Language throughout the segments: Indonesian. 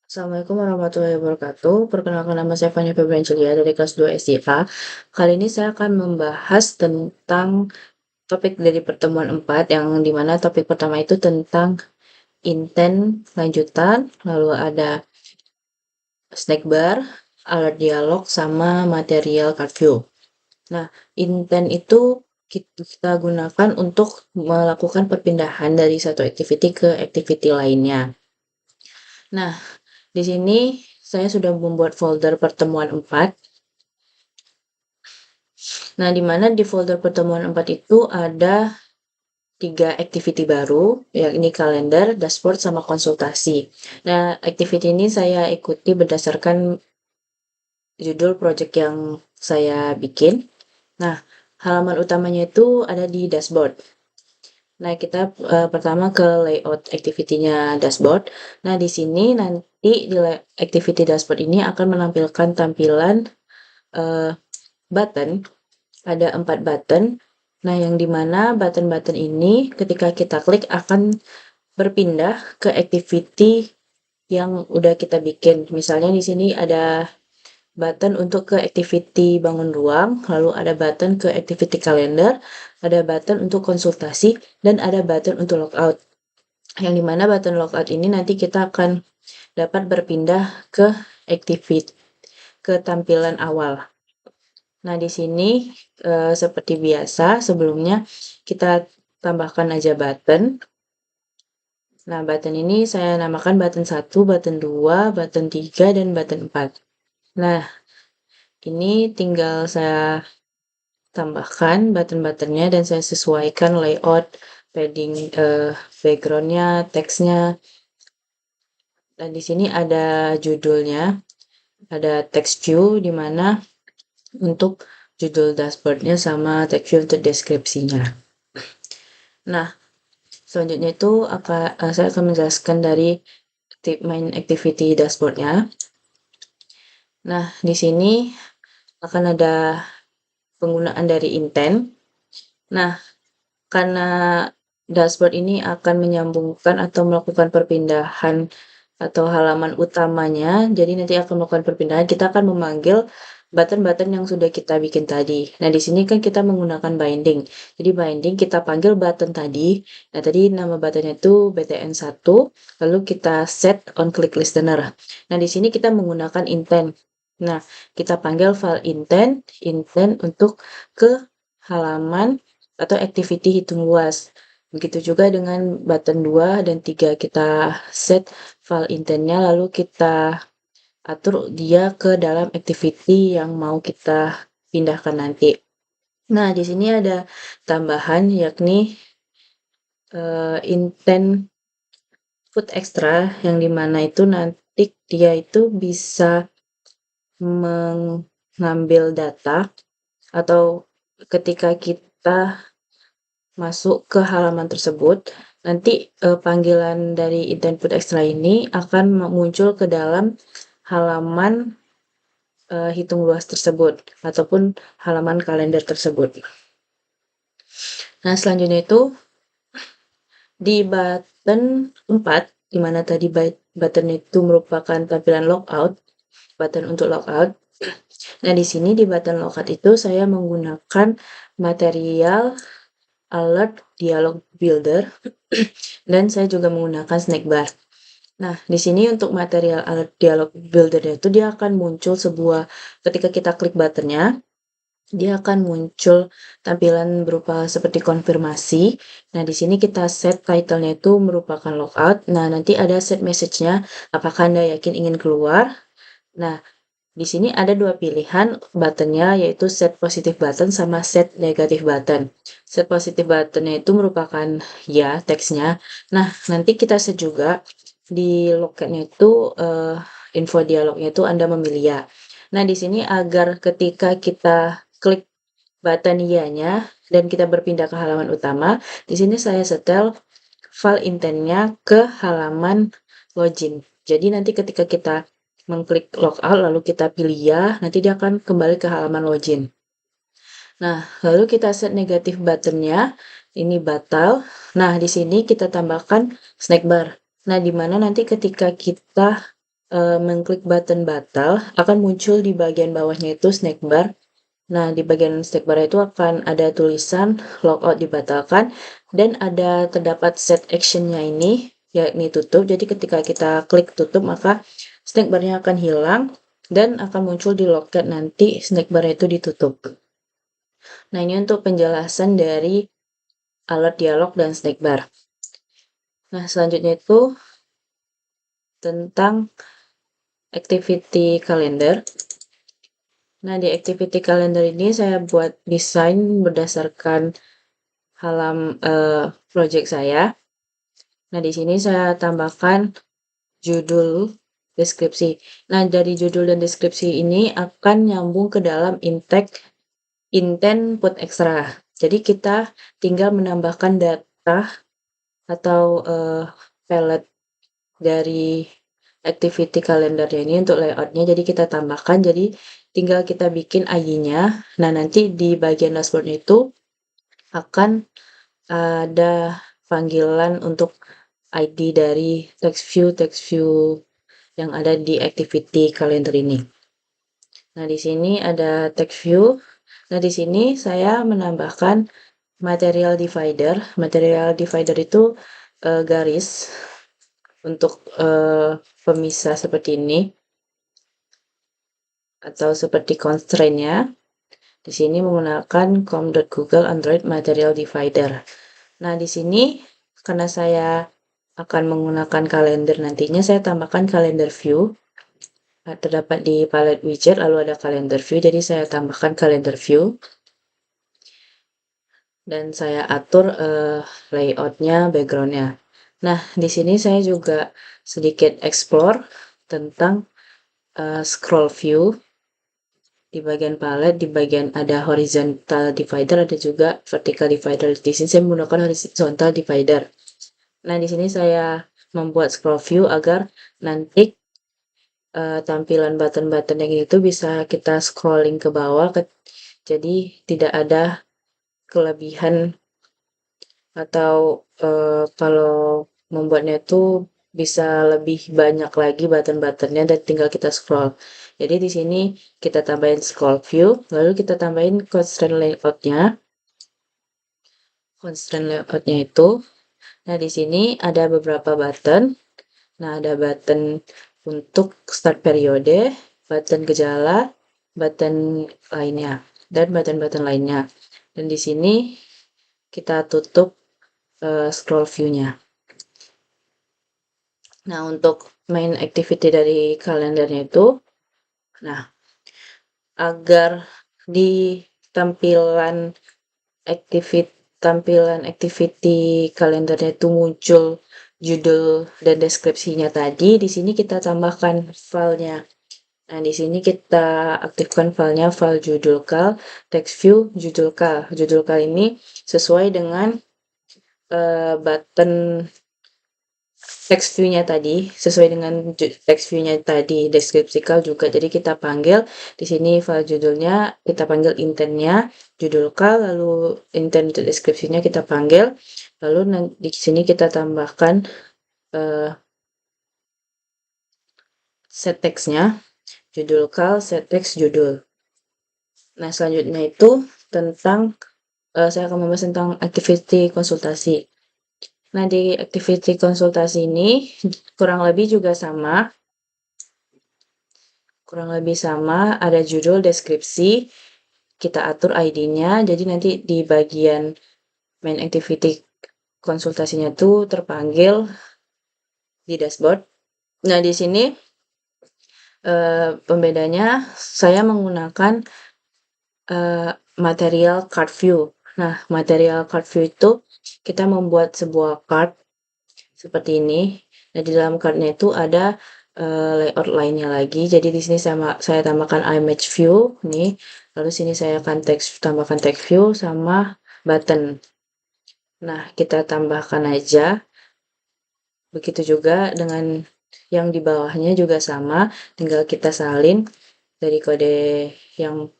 Assalamualaikum warahmatullahi wabarakatuh. Perkenalkan nama saya Fanya Febrian Julia dari kelas 2 SDA. Kali ini saya akan membahas tentang topik dari pertemuan 4 yang dimana topik pertama itu tentang intent lanjutan, lalu ada snack bar, alert dialog, sama material card view. Nah, intent itu kita gunakan untuk melakukan perpindahan dari satu activity ke activity lainnya. Nah, di sini saya sudah membuat folder pertemuan 4. Nah, di mana di folder pertemuan 4 itu ada 3 activity baru, yakni kalender, dashboard, sama konsultasi. Nah, activity ini saya ikuti berdasarkan judul project yang saya bikin. Nah, halaman utamanya itu ada di dashboard. Nah, kita pertama ke layout activity-nya dashboard. Nah, di sini nanti di activity dashboard ini akan menampilkan tampilan button. Ada 4 button. Nah, yang dimana button-button ini ketika kita klik akan berpindah ke activity yang udah kita bikin. Misalnya di sini ada button untuk ke activity bangun ruang, lalu ada button ke activity kalender, ada button untuk konsultasi, dan ada button untuk logout. Yang dimana button logout ini nanti kita akan dapat berpindah ke activity, ke tampilan awal. Nah, di sini seperti biasa sebelumnya kita tambahkan aja button. Nah, button ini saya namakan button 1, button 2, button 3, dan button 4. Nah, ini tinggal saya tambahkan button-buttonnya dan saya sesuaikan layout, padding backgroundnya, teksnya. Dan di sini ada judulnya, ada text view di mana untuk judul dashboardnya sama text view untuk deskripsinya. Nah, selanjutnya itu saya akan menjelaskan dari main activity dashboardnya. Nah, di sini akan ada penggunaan dari intent. Nah, karena dashboard ini akan menyambungkan atau melakukan perpindahan atau halaman utamanya, jadi nanti akan melakukan perpindahan, kita akan memanggil button-button yang sudah kita bikin tadi. Nah, di sini kan kita menggunakan binding. Jadi binding kita panggil button tadi. Nah, tadi nama buttonnya itu btn1, lalu kita set on click listener. Nah, di sini kita menggunakan intent. Nah, kita panggil file intent untuk ke halaman atau activity hitung luas. Begitu juga dengan button 2 dan 3, kita set file intentnya lalu kita atur dia ke dalam activity yang mau kita pindahkan nanti. Nah, di sini ada tambahan yakni intent put extra yang dimana itu nanti dia itu bisa mengambil data atau ketika kita masuk ke halaman tersebut, nanti panggilan dari intent put extra ini akan muncul ke dalam halaman hitung luas tersebut ataupun halaman kalender tersebut. Nah, selanjutnya itu di button 4, di mana tadi button itu merupakan tampilan logout, button untuk logout. Nah, di sini di button logout itu saya menggunakan material alert dialog builder dan saya juga menggunakan snack bar. Nah, di sini untuk material alert dialog builder itu dia akan muncul ketika kita klik buttonnya, dia akan muncul tampilan berupa seperti konfirmasi. Nah, di sini kita set title-nya itu merupakan logout. Nah, nanti ada set message-nya, apakah Anda yakin ingin keluar? Nah, di sini ada 2 pilihan buttonnya, yaitu set positive button sama set negative button. Set positive buttonnya itu merupakan ya teksnya. Nah, nanti kita set juga di loket-nya itu info dialognya itu Anda memilih ya. Nah, di sini agar ketika kita klik button iya-nya dan kita berpindah ke halaman utama, di sini saya setel file intentnya ke halaman login. Jadi nanti ketika kita mengklik logout lalu kita pilih ya, nanti dia akan kembali ke halaman login. Nah, lalu kita set negatif buttonnya, ini batal. Nah, di sini kita tambahkan snack bar. Nah, di mana nanti ketika kita mengklik button batal, akan muncul di bagian bawahnya itu snack bar. Nah, di bagian snack bar itu akan ada tulisan logout dibatalkan dan ada terdapat set action-nya ini, yakni tutup. Jadi ketika kita klik tutup, maka snack bar-nya akan hilang dan akan muncul di loket nanti snack bar itu ditutup. Nah, ini untuk penjelasan dari alert dialog dan snack bar. Nah, selanjutnya itu tentang activity calendar. Nah, di activity calendar ini saya buat desain berdasarkan project saya. Nah, di sini saya tambahkan judul deskripsi. Nah, dari judul dan deskripsi ini akan nyambung ke dalam intent put extra. Jadi kita tinggal menambahkan data atau palette dari activity calendarnya ini untuk layoutnya. Jadi kita tambahkan, jadi tinggal kita bikin ID-nya. Nah, nanti di bagian dashboard itu akan ada panggilan untuk ID dari text view yang ada di activity calendar ini. Nah, di sini ada text view. Nah, di sini saya menambahkan material divider. Material divider itu garis untuk pemisah seperti ini atau seperti constraint-nya. Di sini menggunakan com.google Android Material Divider. Nah, di sini karena saya akan menggunakan kalender nantinya, saya tambahkan calendar view. Terdapat di palette widget, lalu ada calendar view, jadi saya tambahkan calendar view. Dan saya atur layoutnya, backgroundnya. Nah, di sini saya juga sedikit explore tentang scroll view. Di bagian palette, di bagian ada horizontal divider, ada juga vertical divider. Di sini saya menggunakan horizontal divider. Nah, di sini saya membuat scroll view agar nanti tampilan button-button yang itu bisa kita scrolling ke bawah, jadi tidak ada kelebihan atau kalau membuatnya itu bisa lebih banyak lagi button-buttonnya dan tinggal kita scroll. Jadi di sini kita tambahin scroll view, lalu kita tambahin constraint layoutnya. Constraint layoutnya itu, nah di sini ada beberapa button. Nah, ada button untuk start periode, button gejala, button lainnya, dan button-button lainnya. Dan di sini kita tutup scroll view-nya. Nah, untuk main activity dari kalendernya itu, nah, agar di tampilan activity kalendernya itu muncul judul dan deskripsinya tadi, di sini kita tambahkan filenya. Nah, di sini kita aktifkan filenya, file judulcal, text view judulcal. Judulcal ini sesuai dengan button text view-nya tadi, sesuai dengan text view-nya tadi, deskripsikal juga. Jadi kita panggil di sini file judulnya, kita panggil intentnya, judulcal, lalu intent deskripsinya kita panggil, lalu di sini kita tambahkan set text-nya, judulcal, set text, judul. Nah, selanjutnya itu tentang saya akan membahas tentang activity konsultasi. Nah, di activity konsultasi ini kurang lebih sama, ada judul, deskripsi, kita atur ID-nya, jadi nanti di bagian main activity konsultasinya tuh terpanggil di dashboard. Nah, di sini pembedanya saya menggunakan material card view. Nah, material card view itu kita membuat sebuah card seperti ini. Nah, di dalam cardnya itu ada layout lainnya lagi. Jadi di sini saya tambahkan image view nih. Lalu sini saya akan tambahkan text view sama button. Nah, kita tambahkan aja. Begitu juga dengan yang di bawahnya juga sama, tinggal kita salin dari kode yang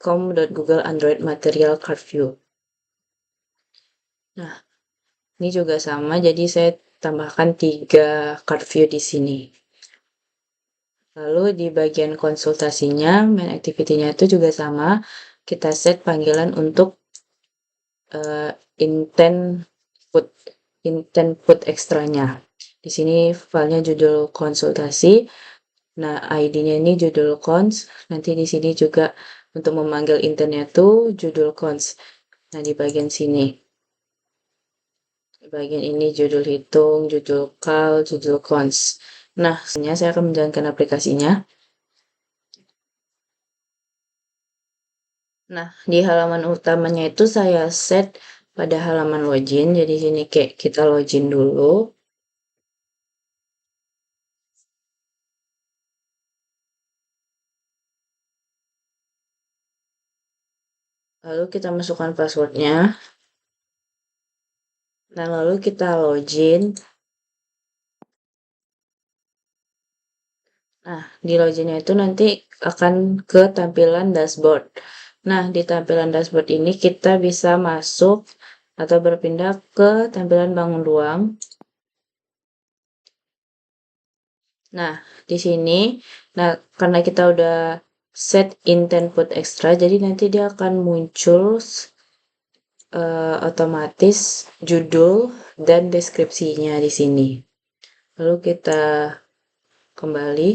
com.google Android Material Card View. Nah, ini juga sama, jadi saya tambahkan 3 card view di sini. Lalu di bagian konsultasinya, main activity-nya itu juga sama, kita set panggilan untuk uh, intent put intent put ekstranya. Di sini filenya judul konsultasi. Nah, ID-nya ini judul cons. Nanti di sini juga untuk memanggil intentnya tuh judul cons. Nah, di bagian sini. Di bagian ini judul hitung, judul call, judul cons. Nah, selanjutnya saya akan menjalankan aplikasinya. Nah, di halaman utamanya itu saya set pada halaman login. Jadi sini kayak kita login dulu. Lalu kita masukkan passwordnya. Nah, lalu kita login. Nah, di loginnya itu nanti akan ke tampilan dashboard. Nah, di tampilan dashboard ini kita bisa masuk atau berpindah ke tampilan bangun ruang. Nah, di sini, nah karena kita udah set intent put extra, jadi nanti dia akan muncul otomatis judul dan deskripsinya di sini. Lalu kita kembali,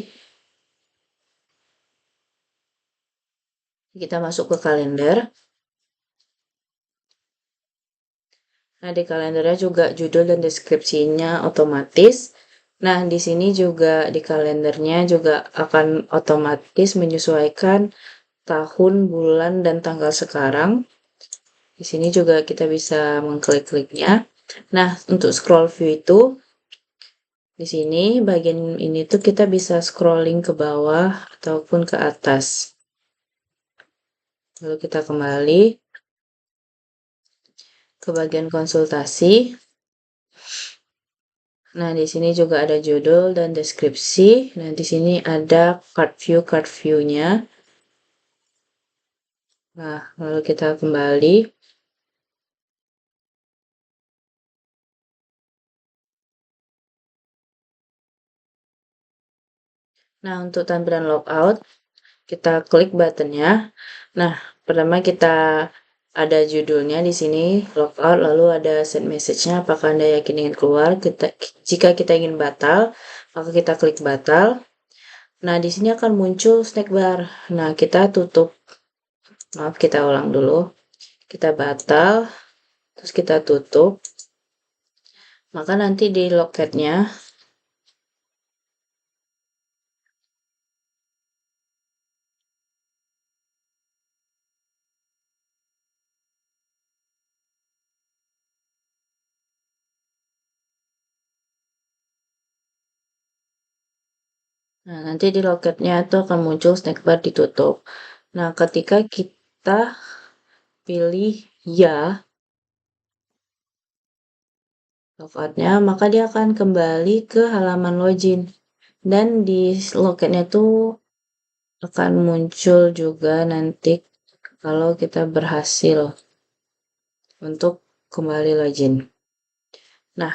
kita masuk ke kalender. Nah, di kalendernya juga judul dan deskripsinya otomatis. Nah, di sini juga di kalendernya juga akan otomatis menyesuaikan tahun, bulan, dan tanggal sekarang. Di sini juga kita bisa mengklik-kliknya. Nah, untuk scroll view itu di sini bagian ini tuh kita bisa scrolling ke bawah ataupun ke atas. Lalu kita kembali ke bagian konsultasi. Nah, di sini juga ada judul dan deskripsi. Nah, di sini ada card view-nya. Nah, lalu kita kembali. Nah, untuk tampilan logout, kita klik buttonnya. Nah, pertama kita ada judulnya di sini logout, lalu ada send message-nya. Apakah Anda yakin ingin keluar? Jika kita ingin batal, maka kita klik batal. Nah, di sini akan muncul snack bar. Nah, kita tutup. Maaf, kita ulang dulu. Kita batal, terus kita tutup. Maka nanti di loketnya nah, nanti di loketnya itu akan muncul snack bar ditutup. Nah, ketika kita pilih ya logoutnya, maka dia akan kembali ke halaman login. Dan di loketnya tuh akan muncul juga nanti kalau kita berhasil untuk kembali login. Nah,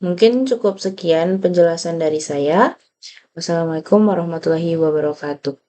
mungkin cukup sekian penjelasan dari saya. Wassalamualaikum warahmatullahi wabarakatuh.